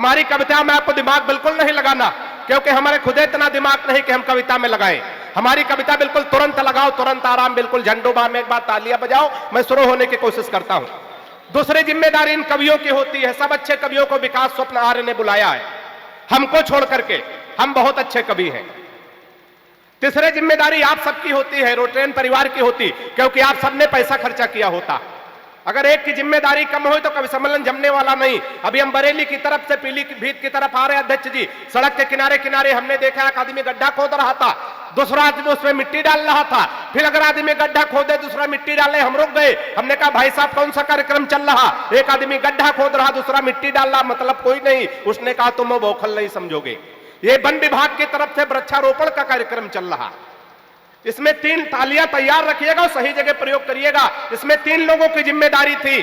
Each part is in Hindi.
हमारी कविता में आपको दिमाग बिल्कुल नहीं लगाना, क्योंकि हमारे खुद इतना दिमाग नहीं कि हम कविता में लगाएं। हमारी कविता बिल्कुल तुरंत लगाओ, तुरंत आराम, बिल्कुल झंडोबा में एक बार तालियां बजाओ, मैं शुरू होने की कोशिश करता हूं। दूसरी जिम्मेदारी इन कवियों की होती है। सब अच्छे कवियों को विकास स्वप्न आर्य ने बुलाया है, हमको छोड़ करके, हम बहुत अच्छे कवि हैं। तीसरी जिम्मेदारी आप सबकी होती है, रोटेन परिवार की होती, क्योंकि आप सबने पैसा खर्चा किया होता। अगर एक की जिम्मेदारी कम हो तो कवि सम्मेलन जमने वाला नहीं। अभी हम बरेली की तरफ से पीलीभीत की तरफ आ रहे हैं अध्यक्ष जी, सड़क के किनारे किनारे हमने देखा एक आदमी गड्ढा खोद रहा था, दूसरा आदमी उसमें मिट्टी डाल रहा था, फिर अगर आदमी गड्ढा खोदे दूसरा मिट्टी डाले, हम रुक गए। हमने कहा भाई साहब कौन सा कार्यक्रम चल रहा? एक आदमी गड्ढा खोद रहा, दूसरा मिट्टी डाल रहा, मतलब कोई नहीं। उसने कहा तुम वो बौखल नहीं समझोगे, ये वन विभाग की तरफ से वृक्षारोपण का कार्यक्रम चल रहा। इसमें 3 तालियां तैयार रखिएगा और सही जगह प्रयोग करिएगा। इसमें 3 लोगों की जिम्मेदारी थी,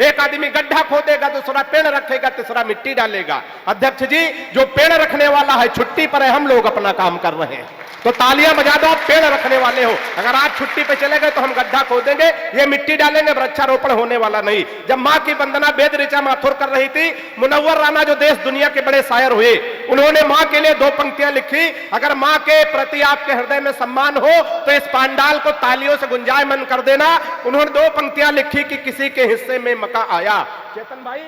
एक आदमी गड्ढा खोदेगा, दूसरा पेड़ रखेगा, तीसरा मिट्टी डालेगा। अध्यक्ष जी, जो पेड़ रखने वाला है छुट्टी पर है, हम लोग अपना काम कर रहे हैं, तो तालियां बजा दो, आप पेड़ रखने वाले हो। अगर आप छुट्टी पे चले गए तो हम गड्ढा खोदेंगे, ये मिट्टी डालेंगे, वृक्षारोपण होने वाला नहीं। जब मां की वंदना वेद ऋचा माथुर कर रही थी, मुनव्वर राणा जो देश दुनिया के बड़े शायर हुए, उन्होंने मां के लिए 2 पंक्तियां लिखी। अगर मां के प्रति आपके हृदय में सम्मान हो तो इस पांडाल को तालियों से गुंजायमान कर देना। उन्होंने 2 पंक्तियां लिखी कि किसी के हिस्से में मका आया, चेतन भाई,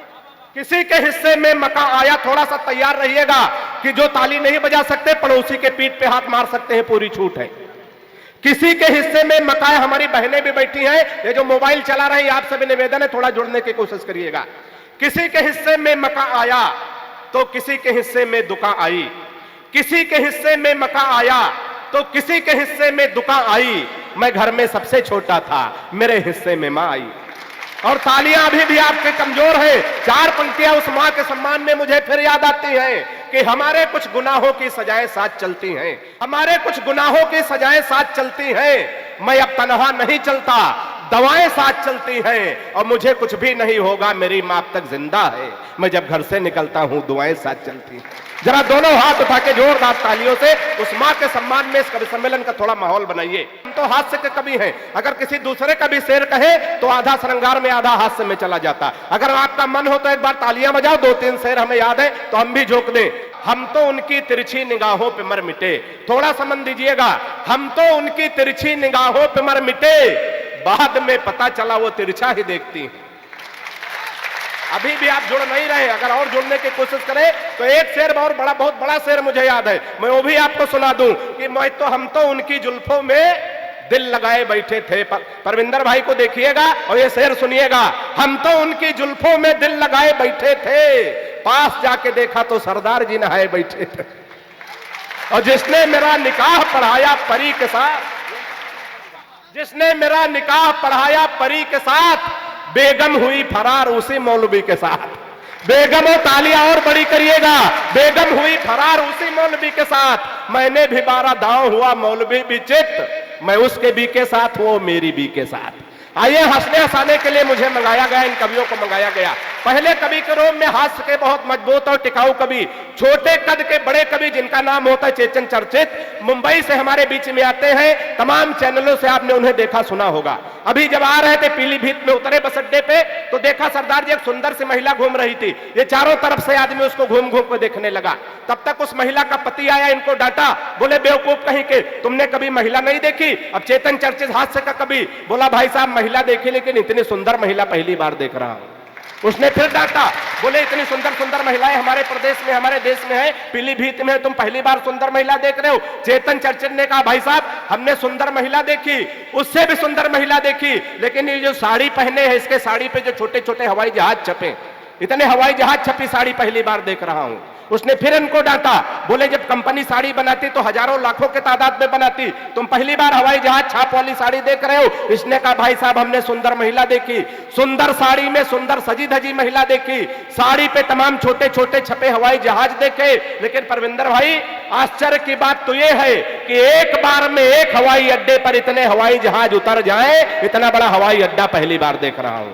किसी के हिस्से में मका आया। थोड़ा सा तैयार रहिएगा कि जो ताली नहीं बजा सकते पड़ोसी के पीठ पे हाथ मार सकते हैं, पूरी छूट है। किसी के हिस्से में मका, हमारी बहनें भी बैठी हैं, ये जो मोबाइल चला रहे हैं आप सभी निवेदन है थोड़ा जुड़ने की कोशिश करिएगा। किसी के हिस्से में मका आया तो किसी के हिस्से में दुका आई, किसी के हिस्से में मका आया तो किसी के हिस्से में दुका आई। मैं घर में सबसे छोटा था, मेरे हिस्से में मां आई। और तालियां अभी भी आपके कमजोर है। 4 पंक्तियां उस मां के सम्मान में मुझे फिर याद आती हैं कि हमारे कुछ गुनाहों की सजाएं साथ चलती हैं, हमारे कुछ गुनाहों की सजाएं साथ चलती हैं। मैं अब तन्हा नहीं चलता, दवाएं साथ चलती हैं, और मुझे कुछ भी नहीं होगा, मेरी मां अब तक जिंदा है। मैं जब घर से निकलता हूं दुआएं साथ चलती हैं। जरा दोनों हाथ उठा के जोरदार तालियों से उस मां के सम्मान में इस कवि सम्मेलन का थोड़ा माहौल बनाइए। हम तो हास्य के कवि हैं, अगर किसी दूसरे का भी शेर कहे तो आधा श्रृंगार में आधा हास्य में चला जाता। अगर आपका मन हो तो एक बार तालियां बजाओ, 2-3 शेर हमें याद है तो हम भी झोंक दें। हम तो उनकी तिरछी निगाहों पे मर मिटे, थोड़ा समझ दीजिएगा, हम तो उनकी तिरछी निगाहों पे मर मिटे, बाद में पता चला वो तिरछा ही देखती हैं। अभी भी आप जुड़ नहीं रहे, अगर और जुड़ने की कोशिश करें तो एक शेर बहुत बड़ा शेर मुझे याद है, मैं वो भी आपको सुना दूं कि हम तो उनकी जुल्फों में दिल लगाए बैठे थे। परविंदर भाई को देखिएगा और ये शेर सुनिएगा, हम तो उनकी जुल्फों में दिल लगाए बैठे थे, पास जाके देखा तो सरदार जी नहाए बैठे थे। और जिसने मेरा निकाह पढ़ाया परी के साथ, जिसने मेरा निकाह पढ़ाया परी के साथ, बेगम हुई फरार उसी मौलवी के साथ। बेगम हो तालियां और बड़ी करिएगा, बेगम हुई फरार उसी मौलवी के साथ। मैंने भी 12 दांव हुआ मौलवी भी चित, मैं उसके भी के साथ, वो मेरी भी के साथ। आइए, हंसने हंसाने के लिए मुझे मंगाया गया, इन कवियों को मंगाया गया। पहले कवि के रूप में हास्य के बहुत मजबूत और टिकाऊ कवि, छोटे कद के बड़े कवि जिनका नाम होता है चेतन चर्चित, मुंबई से हमारे बीच में आते हैं। तमाम चैनलों से आपने उन्हें देखा सुना होगा। अभी जब आ रहे थे पीलीभीत में उतरे बस अड्डे पे तो देखा सरदार जी एक सुंदर सी महिला घूम रही थी, ये चारों तरफ से आदमी उसको घूम घूम कर देखने लगा। तब तक उस महिला का पति आया, इनको डांटा, बोले बेवकूफ कहीं के, तुमने कभी महिला नहीं देखी? अब चेतन चर्चित हास्य का कवि बोला भाई साहब महिला देखी, लेकिन इतनी सुंदर महिला पहली बार देख रहा हूं। उसने फिर डांटा, बोले इतनी सुंदर सुंदर महिलाएं हमारे प्रदेश में, हमारे देश में है, पीलीभीत में, तुम पहली बार सुंदर महिला देख रहे हो? चेतन चर्चित ने कहा भाई साहब हमने सुंदर महिला देखी, उससे भी सुंदर महिला देखी, लेकिन ये जो साड़ी पहने हैं इसके साड़ी पे जो छोटे छोटे हवाई जहाज छपे, इतने हवाई जहाज छपी साड़ी पहली बार देख रहा हूं। उसने फिर इनको डांटा, बोले जब कंपनी साड़ी बनाती तो हजारों लाखों के तादाद में बनाती, तुम पहली बार हवाई जहाज छाप वाली साड़ी देख रहे हो? इसने कहा भाई साहब हमने सुंदर महिला देखी, सुंदर साड़ी में सुंदर सजी धजी महिला देखी, साड़ी पे तमाम छोटे छोटे छपे हवाई जहाज देखे। लेकिन परविंदर भाई आश्चर्य की बात तो यह है कि एक बार में एक हवाई अड्डे पर इतने हवाई जहाज उतर जाए, इतना बड़ा हवाई अड्डा पहली बार देख रहा हूं।